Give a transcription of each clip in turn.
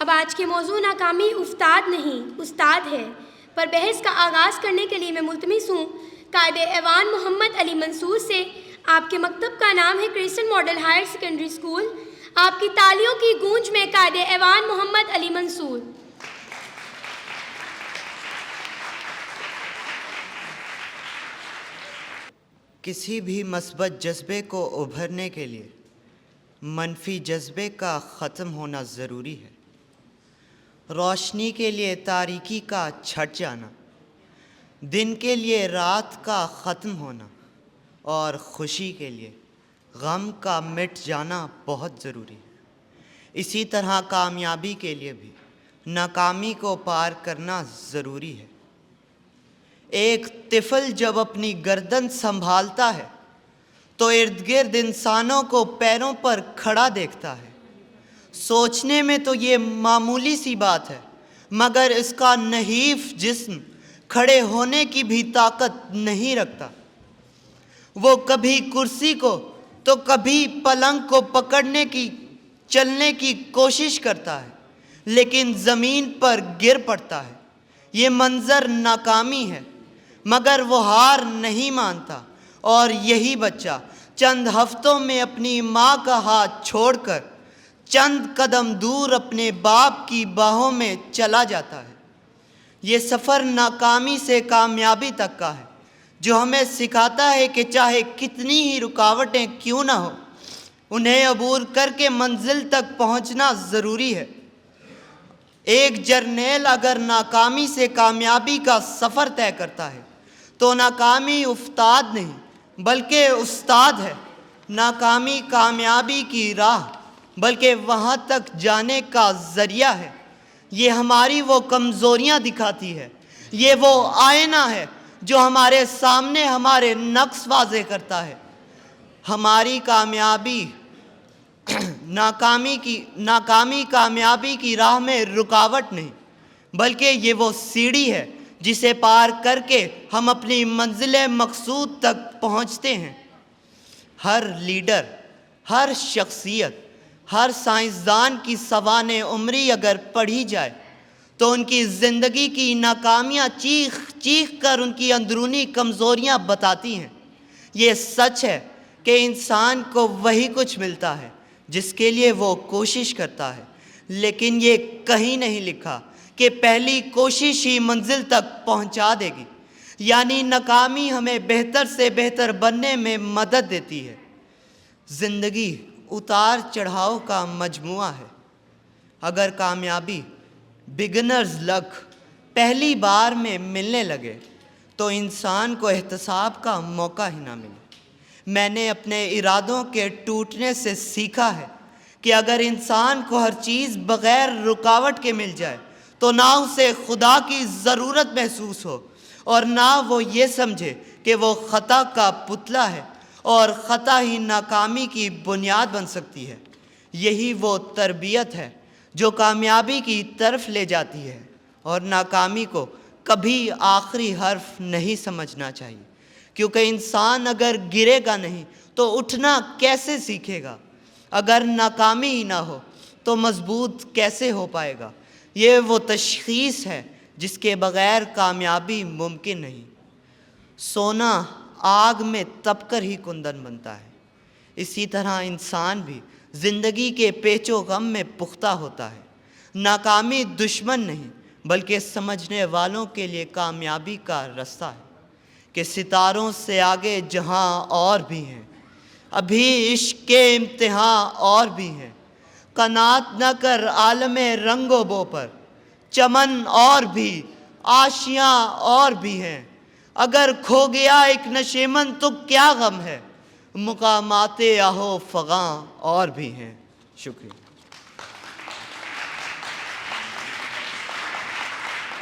اب آج کے موضوع ناکامی افتاد نہیں استاد ہے پر بحث کا آغاز کرنے کے لیے میں ملتمس ہوں قائد ایوان محمد علی منصور سے۔ آپ کے مکتب کا نام ہے Christian model higher secondary school. آپ کی تالیوں کی گونج میں قائد ایوان محمد علی منصور۔ کسی بھی مثبت جذبے کو ابھرنے کے لیے منفی جذبے کا ختم ہونا ضروری ہے۔ روشنی کے لیے تاریکی کا چھٹ جانا، دن کے لیے رات کا ختم ہونا اور خوشی کے لیے غم کا مٹ جانا بہت ضروری ہے۔ اسی طرح کامیابی کے لیے بھی ناکامی کو پار کرنا ضروری ہے۔ ایک طفل جب اپنی گردن سنبھالتا ہے تو ارد گرد انسانوں کو پیروں پر کھڑا دیکھتا ہے۔ سوچنے میں تو یہ معمولی سی بات ہے، مگر اس کا نحیف جسم کھڑے ہونے کی بھی طاقت نہیں رکھتا۔ وہ کبھی کرسی کو تو کبھی پلنگ کو پکڑنے کی چلنے کی کوشش کرتا ہے، لیکن زمین پر گر پڑتا ہے۔ یہ منظر ناکامی ہے، مگر وہ ہار نہیں مانتا، اور یہی بچہ چند ہفتوں میں اپنی ماں کا ہاتھ چھوڑ کر چند قدم دور اپنے باپ کی باہوں میں چلا جاتا ہے۔ یہ سفر ناکامی سے کامیابی تک کا ہے، جو ہمیں سکھاتا ہے کہ چاہے کتنی ہی رکاوٹیں کیوں نہ ہو، انہیں عبور کر کے منزل تک پہنچنا ضروری ہے۔ ایک جرنیل اگر ناکامی سے کامیابی کا سفر طے کرتا ہے تو ناکامی افتاد نہیں بلکہ استاد ہے۔ ناکامی کامیابی کی راہ بلکہ وہاں تک جانے کا ذریعہ ہے۔ یہ ہماری وہ کمزوریاں دکھاتی ہے، یہ وہ آئینہ ہے جو ہمارے سامنے ہمارے نقص واضح کرتا ہے۔ ہماری کامیابی ناکامی کامیابی کی راہ میں رکاوٹ نہیں بلکہ یہ وہ سیڑھی ہے جسے پار کر کے ہم اپنی منزل مقصود تک پہنچتے ہیں۔ ہر لیڈر، ہر شخصیت، ہر سائنسدان کی سوانح عمری اگر پڑھی جائے تو ان کی زندگی کی ناکامیاں چیخ چیخ کر ان کی اندرونی کمزوریاں بتاتی ہیں۔ یہ سچ ہے کہ انسان کو وہی کچھ ملتا ہے جس کے لیے وہ کوشش کرتا ہے، لیکن یہ کہیں نہیں لکھا کہ پہلی کوشش ہی منزل تک پہنچا دے گی۔ یعنی ناکامی ہمیں بہتر سے بہتر بننے میں مدد دیتی ہے۔ زندگی اتار چڑھاؤ کا مجموعہ ہے۔ اگر کامیابی بگنرز لک پہلی بار میں ملنے لگے تو انسان کو احتساب کا موقع ہی نہ ملے۔ میں نے اپنے ارادوں کے ٹوٹنے سے سیکھا ہے کہ اگر انسان کو ہر چیز بغیر رکاوٹ کے مل جائے تو نہ اسے خدا کی ضرورت محسوس ہو اور نہ وہ یہ سمجھے کہ وہ خطا کا پتلا ہے اور خطا ہی ناکامی کی بنیاد بن سکتی ہے۔ یہی وہ تربیت ہے جو کامیابی کی طرف لے جاتی ہے، اور ناکامی کو کبھی آخری حرف نہیں سمجھنا چاہیے، کیونکہ انسان اگر گرے گا نہیں تو اٹھنا کیسے سیکھے گا؟ اگر ناکامی ہی نہ ہو تو مضبوط کیسے ہو پائے گا؟ یہ وہ تشخیص ہے جس کے بغیر کامیابی ممکن نہیں۔ سونا آگ میں تپ کر ہی کندن بنتا ہے، اسی طرح انسان بھی زندگی کے پیچ و غم میں پختہ ہوتا ہے۔ ناکامی دشمن نہیں بلکہ سمجھنے والوں کے لیے کامیابی کا رستہ ہے کہ ستاروں سے آگے جہاں اور بھی ہیں، ابھی عشق کے امتحان اور بھی ہیں۔ قناعت نہ کر عالم رنگ و بو پر، چمن اور بھی آشیاں اور بھی ہیں۔ اگر کھو گیا ایک نشیمن تو کیا غم ہے، مقامات آہو فغاں اور بھی ہیں۔ شکریہ۔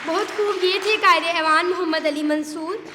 بہت خوب، یہ تھے قائد ایوان محمد علی منصور۔